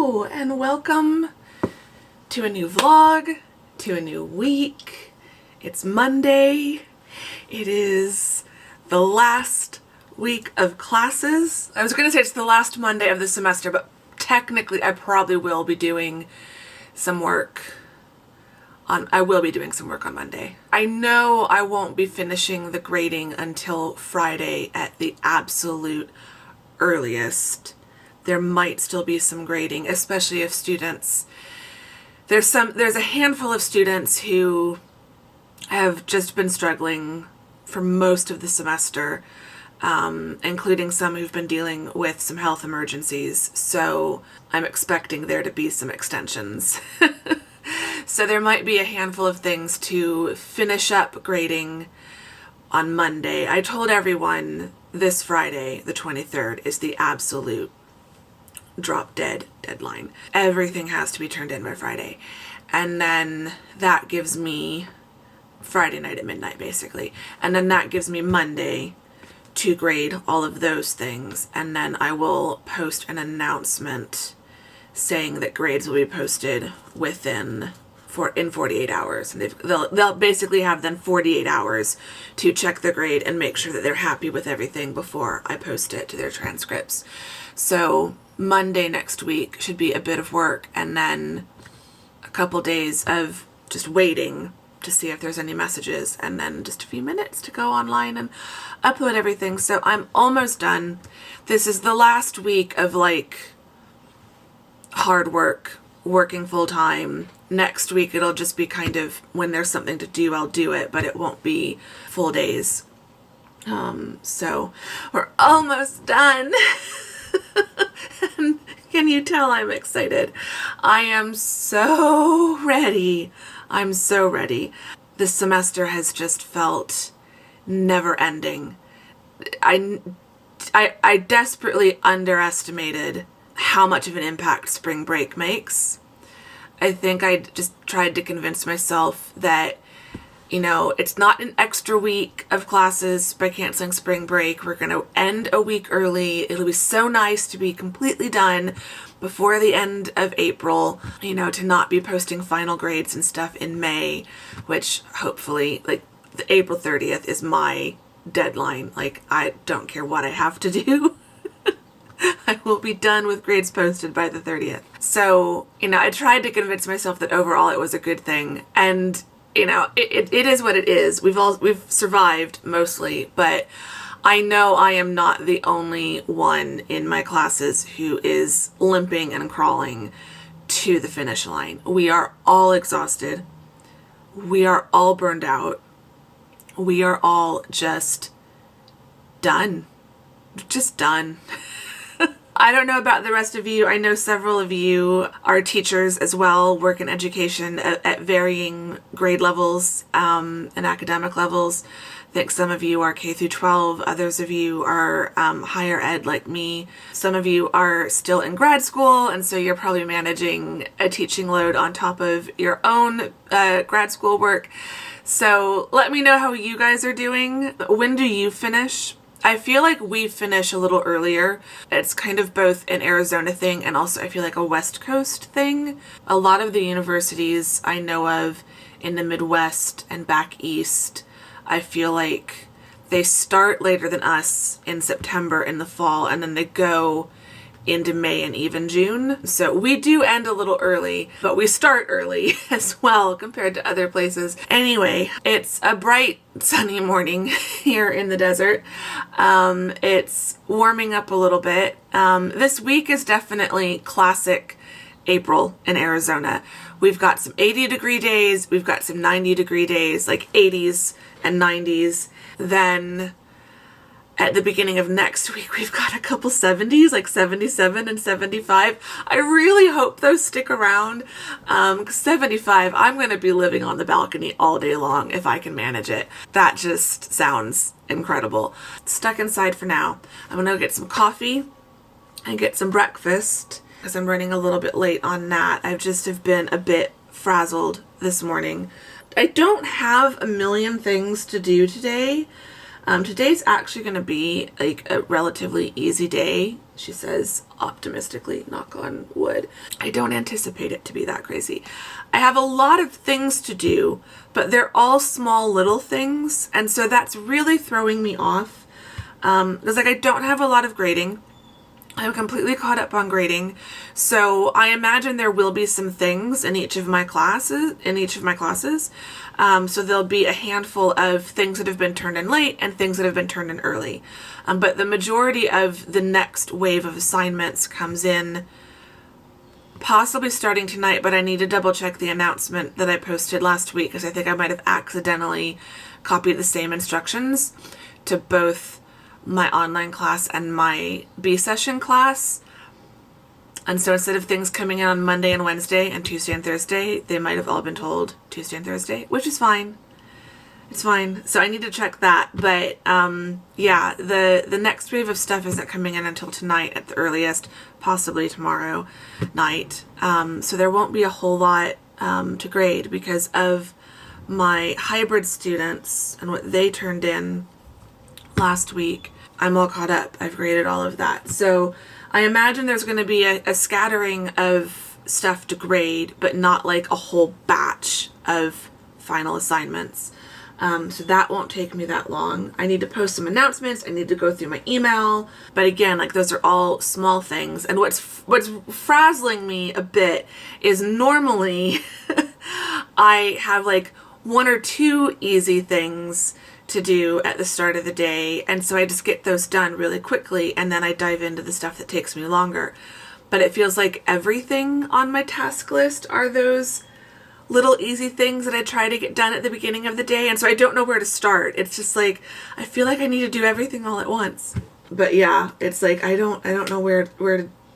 Hello and welcome to a new vlog, to a new week. It's Monday. It is the last week of classes. I was going to say it's the last Monday of the semester, but technically I probably will be doing some work on Monday. I know I won't be finishing the grading until Friday at the absolute earliest. There might still be some grading, especially if students, there's a handful of students who have just been struggling for most of the semester, including some who've been dealing with some health emergencies. So I'm expecting there to be some extensions. So there might be a handful of things to finish up grading on Monday. I told everyone this Friday, the 23rd, is the absolute drop dead deadline. Everything has to be turned in by Friday. And then that gives me Friday night at midnight, basically. And then that gives me Monday to grade all of those things. And then I will post an announcement saying that grades will be posted in 48 hours. And they'll basically have then 48 hours to check the grade and make sure that they're happy with everything before I post it to their transcripts. So Monday next week should be a bit of work, and then a couple days of just waiting to see if there's any messages, and then just a few minutes to go online and upload everything. So I'm almost done. This is the last week of hard work, working full time. Next week it'll just be kind of when there's something to do, I'll do it, but it won't be full days. So we're almost done. Can you tell I'm excited? I am so ready. I'm so ready. This semester has just felt never ending. I desperately underestimated how much of an impact spring break makes. I think I just tried to convince myself that, it's not an extra week of classes by canceling spring break. We're going to end a week early. It'll be so nice to be completely done before the end of April, to not be posting final grades and stuff in May, which hopefully, the April 30th is my deadline. I don't care what I have to do. I will be done with grades posted by the 30th. So, I tried to convince myself that overall it was a good thing. And, it is what it is. We've survived mostly, but I know I am not the only one in my classes who is limping and crawling to the finish line. We are all exhausted. We are all burned out. We are all just done. Just done. I don't know about the rest of you. I know several of you are teachers as well, work in education at varying grade levels and academic levels. I think some of you are K through 12. Others of you are higher ed like me. Some of you are still in grad school, and so you're probably managing a teaching load on top of your own grad school work. So let me know how you guys are doing. When do you finish? I feel like we finish a little earlier. It's kind of both an Arizona thing and also I feel like a West Coast thing. A lot of the universities I know of in the Midwest and back east, I feel like they start later than us in September in the fall, and then they go into May and even June. So we do end a little early, but we start early as well compared to other places. Anyway, it's a bright sunny morning here in the desert. It's warming up a little bit. This week is definitely classic April in Arizona. We've got some 80-degree days. We've got some 90-degree days, like 80s and 90s. Then at the beginning of next week, we've got a couple 70s, like 77 and 75. I really hope those stick around. 75, I'm going to be living on the balcony all day long if I can manage it. That just sounds incredible. Stuck inside for now. I'm going to get some coffee and get some breakfast because I'm running a little bit late on that. I just have been a bit frazzled this morning. I don't have a million things to do today. Today's actually going to be like a relatively easy day, she says optimistically, knock on wood. I don't anticipate it to be that crazy. I have a lot of things to do, but they're all small little things, and so that's really throwing me off. Because like I don't have a lot of grading. I'm completely caught up on grading, so I imagine there will be some things in each of my classes. So there'll be a handful of things that have been turned in late and things that have been turned in early. But the majority of the next wave of assignments comes in possibly starting tonight, but I need to double check the announcement that I posted last week because I think I might have accidentally copied the same instructions to both my online class and my B session class. And so instead of things coming in on Monday and Wednesday and Tuesday and Thursday, they might have all been told Tuesday and Thursday, which is fine. It's fine. So I need to check that. But yeah, the next wave of stuff isn't coming in until tonight at the earliest, possibly tomorrow night. So there won't be a whole lot to grade because of my hybrid students and what they turned in last week. I'm all caught up. I've graded all of that. So I imagine there's going to be a scattering of stuff to grade, but not like a whole batch of final assignments. So that won't take me that long. I need to post some announcements. I need to go through my email. But again, like those are all small things. And what's frazzling me a bit is normally I have like one or two easy things to do at the start of the day, and so I just get those done really quickly, and then I dive into the stuff that takes me longer. But it feels like everything on my task list are those little easy things that I try to get done at the beginning of the day, and so I don't know where to start. It's just like I feel like I need to do everything all at once. But yeah, it's like I don't know where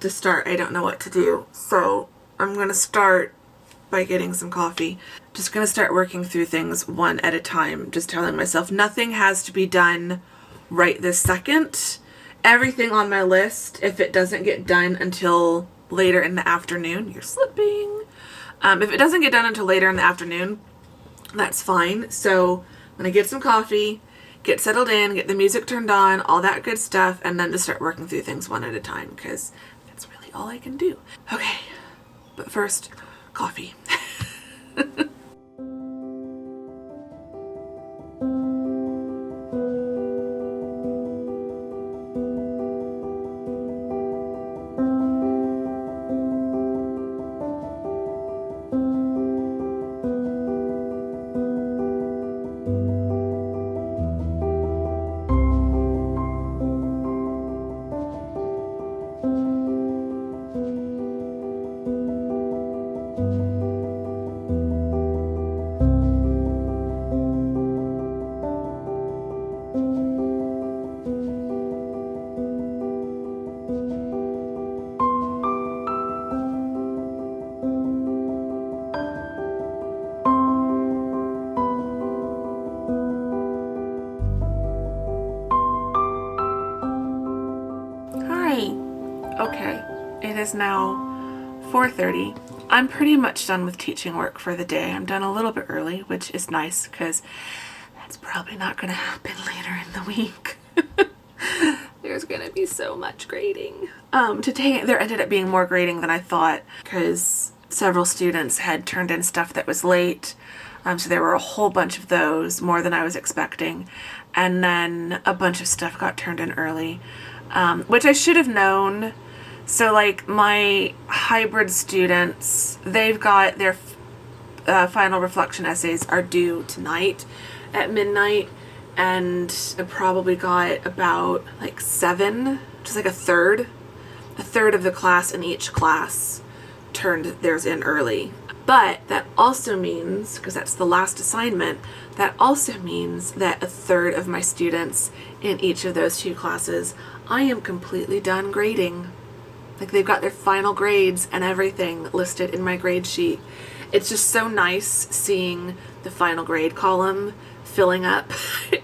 to start. I don't know what to do. So I'm gonna start by getting some coffee. Just gonna start working through things one at a time, just telling myself nothing has to be done right this second. Everything on my list, if it doesn't get done until later in the afternoon, you're slipping. If it doesn't get done until later in the afternoon, that's fine. So I'm gonna get some coffee, get settled in, get the music turned on, all that good stuff, and then just start working through things one at a time because that's really all I can do. Okay, but first, coffee. Okay, it is now 4:30. I'm pretty much done with teaching work for the day. I'm done a little bit early, which is nice because that's probably not going to happen later in the week. There's going to be so much grading. Today there ended up being more grading than I thought because several students had turned in stuff that was late. So there were a whole bunch of those, more than I was expecting. And then a bunch of stuff got turned in early, which I should have known. So like my hybrid students, they've got their final reflection essays are due tonight at midnight, and I probably got about like 7, just like a third of the class in each class turned theirs in early. But that also means, because that's the last assignment, that also means that a third of my students in each of those 2 classes, I am completely done grading. Like they've got their final grades and everything listed in my grade sheet. It's just so nice seeing the final grade column filling up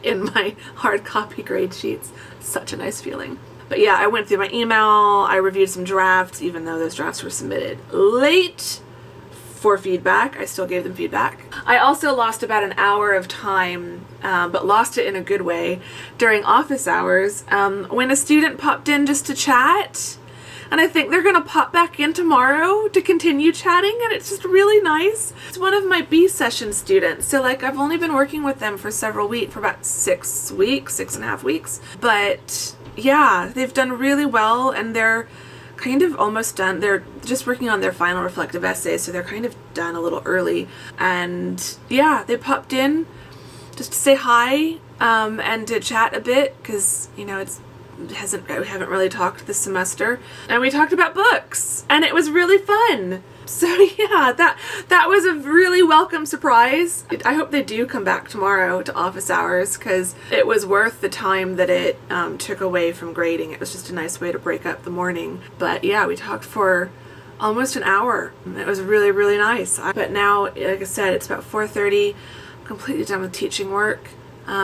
in my hard copy grade sheets. Such a nice feeling. But yeah, I went through my email, I reviewed some drafts, even though those drafts were submitted late for feedback. I still gave them feedback. I also lost about an hour of time, but lost it in a good way, during office hours when a student popped in just to chat. And I think they're going to pop back in tomorrow to continue chatting, and it's just really nice. It's one of my B session students. So like I've only been working with them for several weeks, for about 6 weeks, 6.5 weeks. But yeah, they've done really well, and they're kind of almost done. They're just working on their final reflective essays, so they're kind of done a little early. And yeah, they popped in just to say hi and to chat a bit, because, you know, we haven't really talked this semester, and we talked about books, and it was really fun. So yeah, that was a really welcome surprise. I hope they do come back tomorrow to office hours, because it was worth the time that it took away from grading. It was just a nice way to break up the morning. But yeah, we talked for almost an hour. It was really, really nice. But now, like I said, it's about 4:30. I'm completely done with teaching work.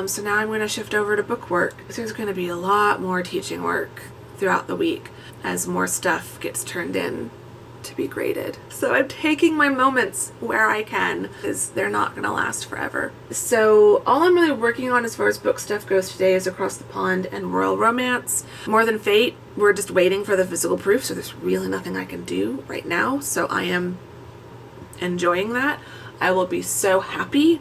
So now I'm going to shift over to book work. There's going to be a lot more teaching work throughout the week as more stuff gets turned in to be graded. So I'm taking my moments where I can, because they're not going to last forever. So all I'm really working on as far as book stuff goes today is Across the Pond and Royal Romance. More Than Fate, we're just waiting for the physical proof, so there's really nothing I can do right now. So I am enjoying that. I will be so happy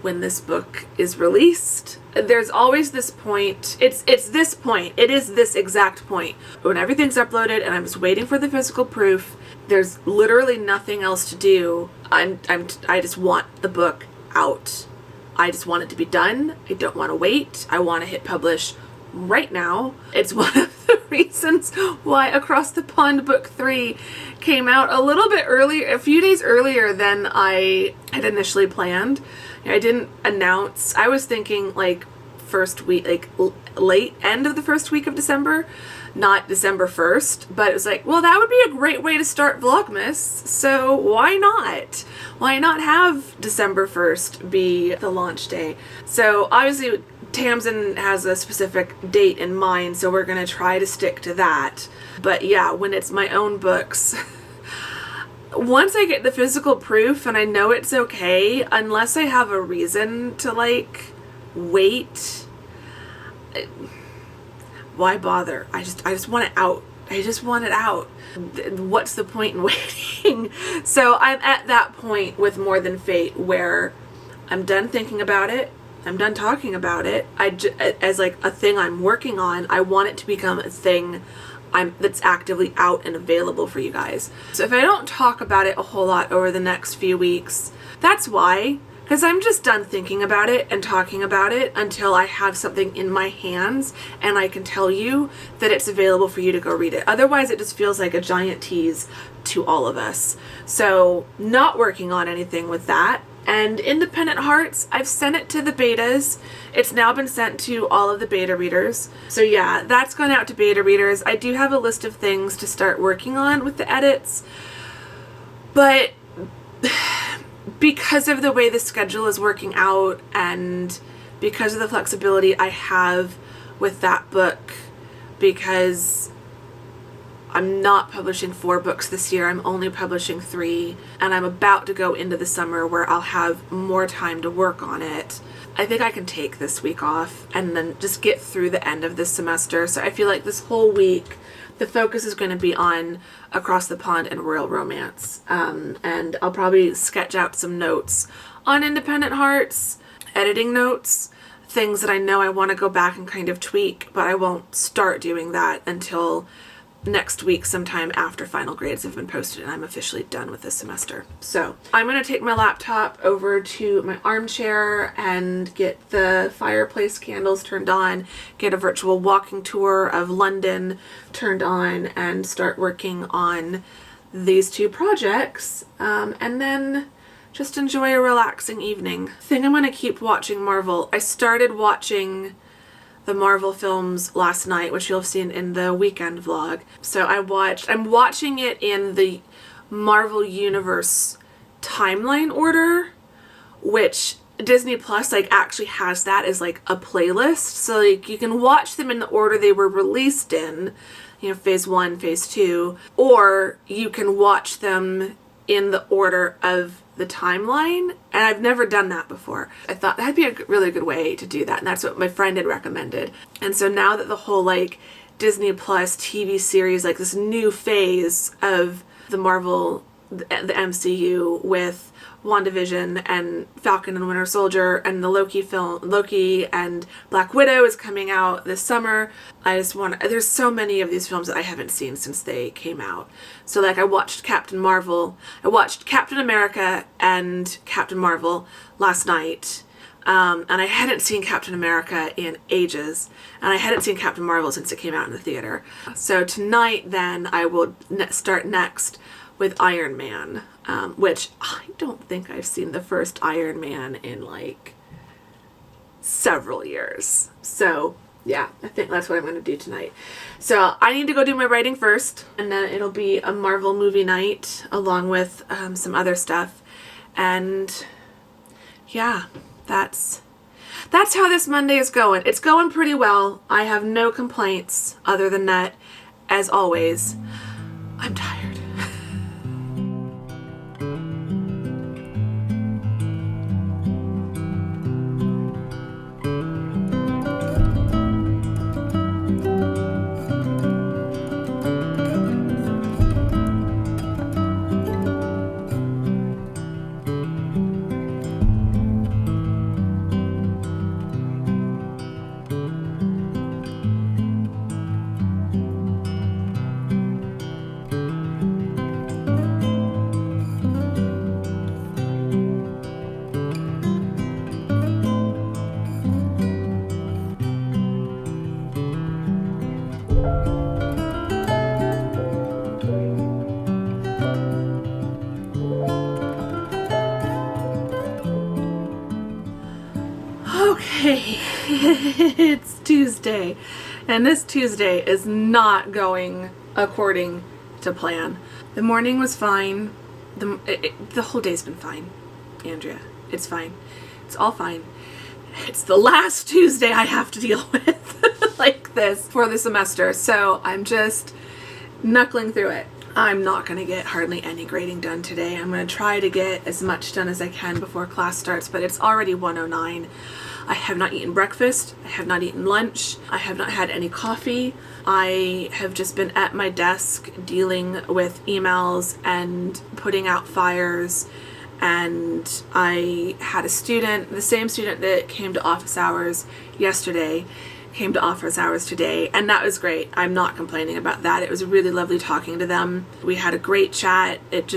when this book is released. There's always this point. It's this point. It is this exact point. When everything's uploaded and I'm just waiting for the physical proof, there's literally nothing else to do. I just want the book out. I just want it to be done. I don't want to wait. I want to hit publish right now. It's one of the reasons why Across the Pond Book 3 came out a little bit earlier, a few days earlier than I had initially planned. I didn't announce. I was thinking like first week, like late end of the first week of December, not December 1st, but it was like, well, that would be a great way to start Vlogmas, so why not? Why not have December 1st be the launch day? So obviously Tamsin has a specific date in mind, so we're going to try to stick to that. But yeah, when it's my own books, once I get the physical proof and I know it's okay, unless I have a reason to like wait, why bother? I just want it out. I just want it out. What's the point in waiting? So I'm at that point with More Than Fate where I'm done thinking about it. I'm done talking about it. As like a thing I'm working on, I want it to become a thing that's actively out and available for you guys. So if I don't talk about it a whole lot over the next few weeks, that's why. Because I'm just done thinking about it and talking about it until I have something in my hands and I can tell you that it's available for you to go read it. Otherwise, it just feels like a giant tease to all of us. So not working on anything with that. And Independent Hearts, I've sent it to the betas. It's now been sent to all of the beta readers. So yeah, that's gone out to beta readers. I do have a list of things to start working on with the edits. But because of the way the schedule is working out and because of the flexibility I have with that book, because I'm not publishing 4 books this year, I'm only publishing 3, and I'm about to go into the summer where I'll have more time to work on it. I think I can take this week off and then just get through the end of this semester. So I feel like this whole week, the focus is going to be on Across the Pond and Royal Romance. And I'll probably sketch out some notes on Independent Hearts, editing notes, things that I know I want to go back and kind of tweak, but I won't start doing that until next week, sometime after final grades have been posted and I'm officially done with this semester. So I'm going to take my laptop over to my armchair and get the fireplace candles turned on, get a virtual walking tour of London turned on, and start working on these 2 projects, and then just enjoy a relaxing evening. I think I'm going to keep watching Marvel. I started watching the Marvel films last night, which you'll have seen in the weekend vlog. So I'm watching it in the Marvel Universe timeline order, which Disney Plus like actually has that as like a playlist. So like you can watch them in the order they were released in, you know, phase 1, phase 2, or you can watch them in the order of the timeline, and I've never done that before. I thought that'd be a really good way to do that, and that's what my friend had recommended. And so now that the whole like Disney Plus TV series, like this new phase of the Marvel, the MCU with WandaVision and Falcon and Winter Soldier and the Loki and Black Widow is coming out this summer. There's so many of these films that I haven't seen since they came out. So like I watched Captain America and Captain Marvel last night. And I hadn't seen Captain America in ages, and I hadn't seen Captain Marvel since it came out in the theater. So tonight then I will start next with Iron Man, which I don't think I've seen the first Iron Man in like several years. So yeah, I think that's what I'm going to do tonight. So I need to go do my writing first, and then it'll be a Marvel movie night along with some other stuff. And yeah, that's how this Monday is going. It's going pretty well. I have no complaints other than that, as always, I'm tired. Okay, it's Tuesday, and this Tuesday is not going according to plan. The morning was fine. The whole day's been fine, Andrea. It's fine. It's all fine. It's the last Tuesday I have to deal with like this for the semester, so I'm just knuckling through it. I'm not going to get hardly any grading done today. I'm going to try to get as much done as I can before class starts, but it's already 1:09. I have not eaten breakfast. I have not eaten lunch. I have not had any coffee. I have just been at my desk dealing with emails and putting out fires. And I had a student, the same student that came to office hours yesterday, came to office hours today, and that was great. I'm not complaining about that. It was really lovely talking to them. We had a great chat. It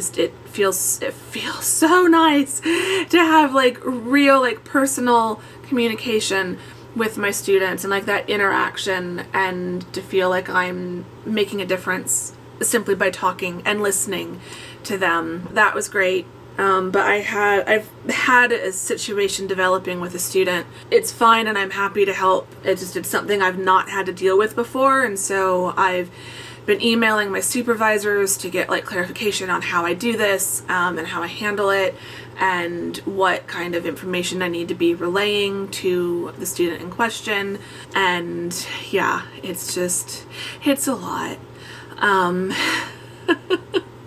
feels so nice to have like real like personal communication with my students and like that interaction, and to feel like I'm making a difference simply by talking and listening to them. That was great. But I've had a situation developing with a student. It's fine, and I'm happy to help. It's something I've not had to deal with before, and so I've been emailing my supervisors to get like clarification on how I do this, and how I handle it, and what kind of information I need to be relaying to the student in question. And yeah, it's a lot.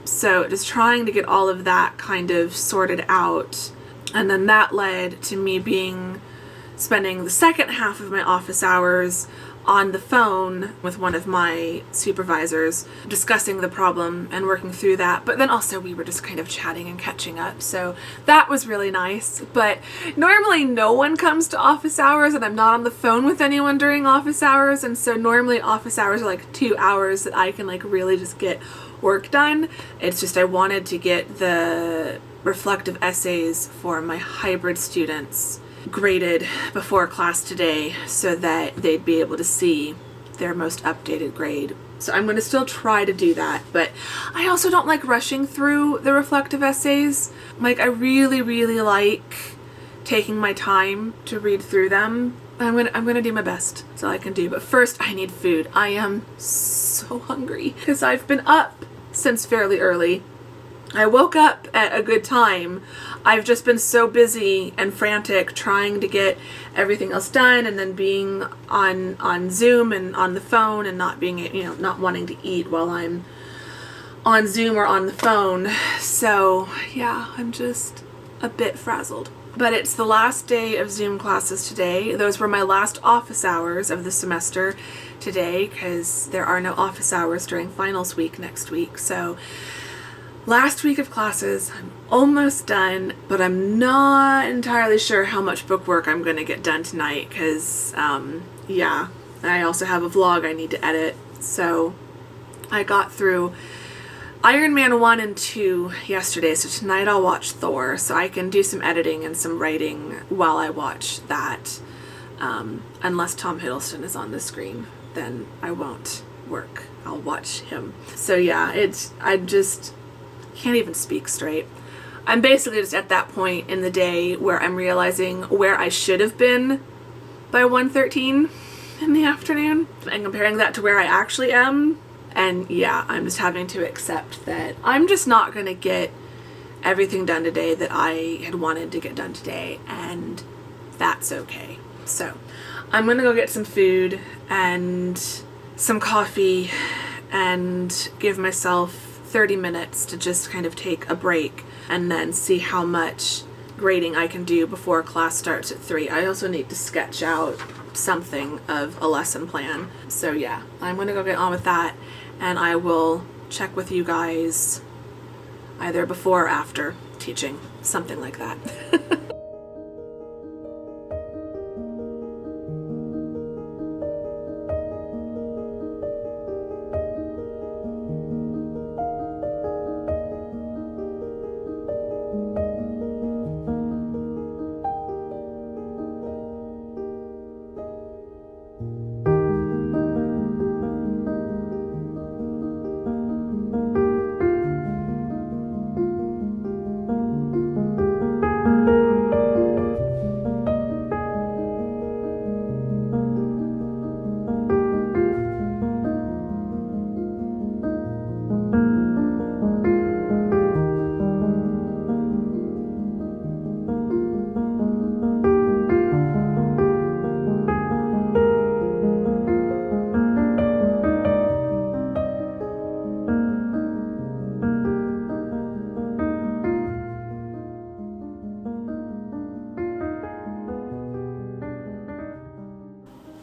So just trying to get all of that kind of sorted out. And then that led to me spending the second half of my office hours on the phone with one of my supervisors, discussing the problem and working through that. But then also we were just kind of chatting and catching up. So that was really nice. But normally no one comes to office hours, and I'm not on the phone with anyone during office hours. And so normally office hours are like 2 hours that I can like really just get work done. It's just I wanted to get the reflective essays for my hybrid students graded before class today so that they'd be able to see their most updated grade. So I'm going to still try to do that, but I also don't like rushing through the reflective essays. Like I really, really like taking my time to read through them. I'm gonna do my best. That's all I can do. But first I need food. I am so hungry because I've been up since fairly early. I woke up at a good time. I've just been so busy and frantic trying to get everything else done, and then being on Zoom and on the phone, and not being, not wanting to eat while I'm on Zoom or on the phone. So yeah, I'm just a bit frazzled. But it's the last day of Zoom classes today. Those were my last office hours of the semester today, because there are no office hours during finals week next week. So last week of classes, I'm almost done, but I'm not entirely sure how much bookwork I'm going to get done tonight, because yeah, I also have a vlog I need to edit. So I got through Iron Man 1 and 2 yesterday, so tonight I'll watch Thor, so I can do some editing and some writing while I watch that. Unless Tom Hiddleston is on the screen, then I won't work. I'll watch him. So yeah, I just can't even speak straight. I'm basically just at that point in the day where I'm realizing where I should have been by 1:13 in the afternoon, and comparing that to where I actually am. And yeah, I'm just having to accept that I'm just not going to get everything done today that I had wanted to get done today, and that's okay. So I'm going to go get some food and some coffee and give myself 30 minutes to just kind of take a break, and then see how much grading I can do before class starts at 3. I also need to sketch out something of a lesson plan. So yeah, I'm going to go get on with that, and I will check with you guys either before or after teaching, something like that.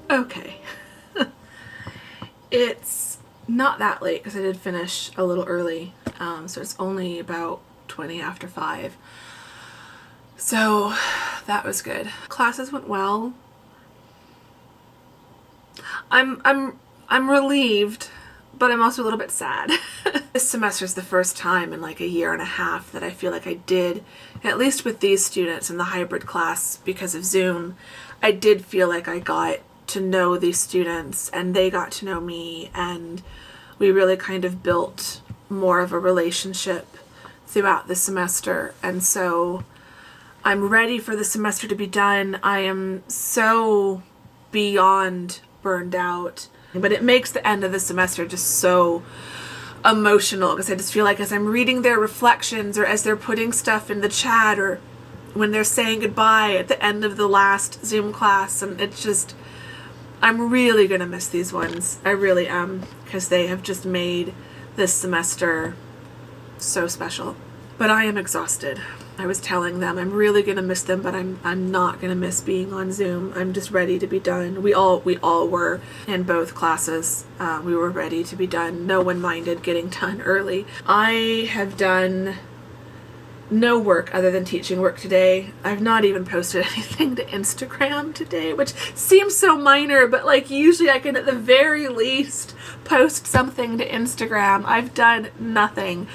Okay. It's not that late because I did finish a little early, so it's only about 20 after 5. So that was good. Classes went well. I'm relieved, but I'm also a little bit sad. This semester is the first time in like a year and a half that I feel like I did, at least with these students in the hybrid class because of Zoom, I did feel like I got to know these students and they got to know me, and we really kind of built more of a relationship throughout the semester. And so I'm ready for the semester to be done. I am so beyond burned out, but it makes the end of the semester just so emotional, because I just feel like as I'm reading their reflections, or as they're putting stuff in the chat, or when they're saying goodbye at the end of the last Zoom class, and it's just, I'm really gonna miss these ones. I really am, because they have just made this semester so special. But I am exhausted. I was telling them I'm really gonna miss them, but I'm not gonna miss being on Zoom. I'm just ready to be done. We all were in both classes. We were ready to be done. No one minded getting done early. I have done no work other than teaching work today. I've not even posted anything to Instagram today, which seems so minor, but like usually I can at the very least post something to Instagram. I've done nothing.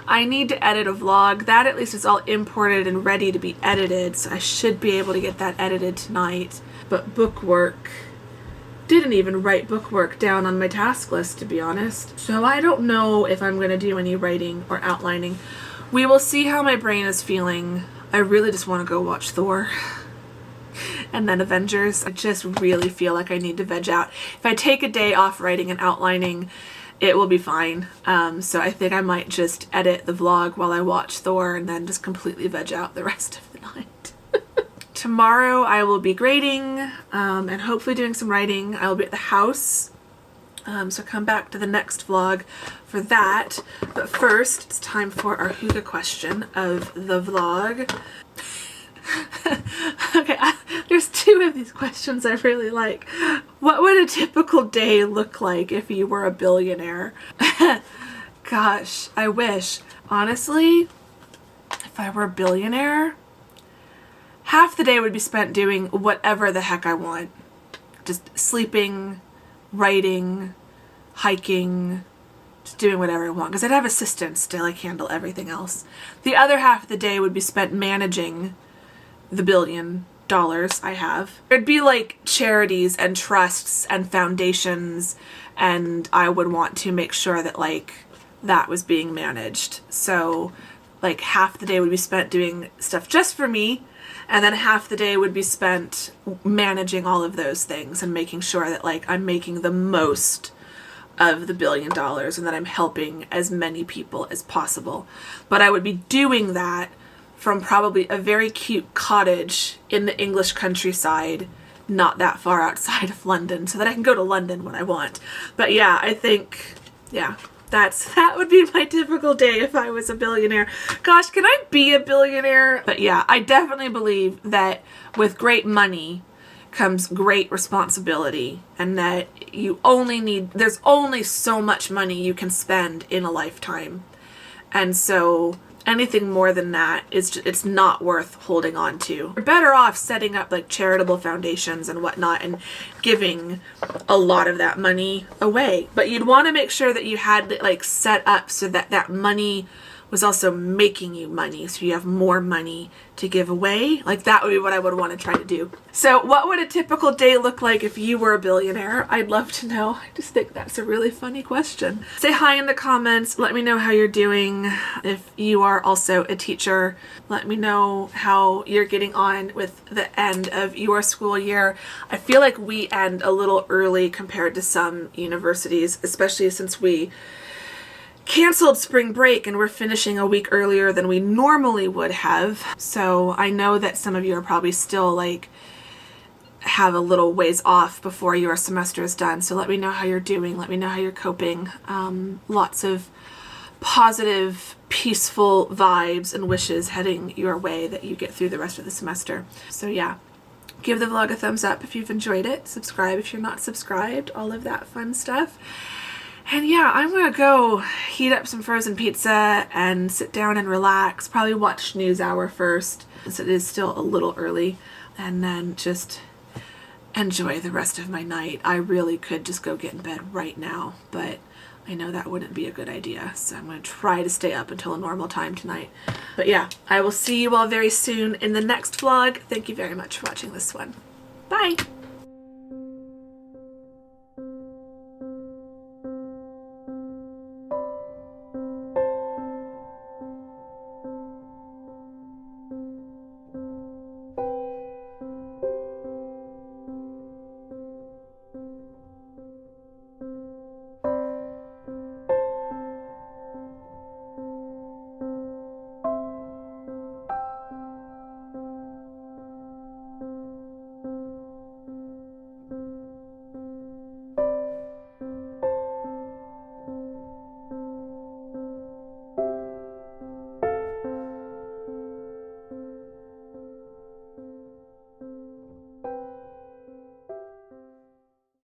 I need to edit a vlog. That at least is all imported and ready to be edited, so I should be able to get that edited tonight. But bookwork, didn't even write bookwork down on my task list, to be honest. So I don't know if I'm going to do any writing or outlining. We will see how my brain is feeling. I really just want to go watch Thor and then Avengers. I just really feel like I need to veg out. If I take a day off writing and outlining, it will be fine. So I think I might just edit the vlog while I watch Thor and then just completely veg out the rest of the night. Tomorrow I will be grading and hopefully doing some writing. I will be at the house So come back to the next vlog for that. But first, it's time for our hygge question of the vlog. Okay, there's two of these questions I really like. What would a typical day look like if you were a billionaire? Gosh, I wish. Honestly, if I were a billionaire, half the day would be spent doing whatever the heck I want. Just sleeping, writing, hiking, just doing whatever I want. Because I'd have assistants to like handle everything else. The other half of the day would be spent managing the $1 billion I have. It'd be like charities and trusts and foundations, and I would want to make sure that like that was being managed. So like half the day would be spent doing stuff just for me, and then half the day would be spent managing all of those things and making sure that like I'm making the most of the $1 billion and that I'm helping as many people as possible. But I would be doing that from probably a very cute cottage in the English countryside, not that far outside of London, so that I can go to London when I want. But yeah, I think, yeah, that would be my typical day if I was a billionaire. Gosh, can I be a billionaire? But yeah, I definitely believe that with great money comes great responsibility, and that there's only so much money you can spend in a lifetime. And so anything more than that it's not worth holding on to. You're better off setting up like charitable foundations and whatnot and giving a lot of that money away. But you'd want to make sure that you had it like set up so that that money was also making you money, so you have more money to give away. Like that would be what I would want to try to do. So what would a typical day look like if you were a billionaire? I'd love to know. I just think that's a really funny question. Say hi in the comments. Let me know how you're doing. If you are also a teacher, let me know how you're getting on with the end of your school year. I feel like we end a little early compared to some universities, especially since we canceled spring break and we're finishing a week earlier than we normally would have. So I know that some of you are probably still like have a little ways off before your semester is done. So let me know how you're doing. Let me know how you're coping. Lots of positive, peaceful vibes and wishes heading your way that you get through the rest of the semester. So yeah, give the vlog a thumbs up if you've enjoyed it. Subscribe if you're not subscribed. All of that fun stuff. And yeah, I'm gonna go heat up some frozen pizza and sit down and relax. Probably watch NewsHour first, since it is still a little early, and then just enjoy the rest of my night. I really could just go get in bed right now, but I know that wouldn't be a good idea, so I'm gonna try to stay up until a normal time tonight. But yeah, I will see you all very soon in the next vlog. Thank you very much for watching this one. Bye!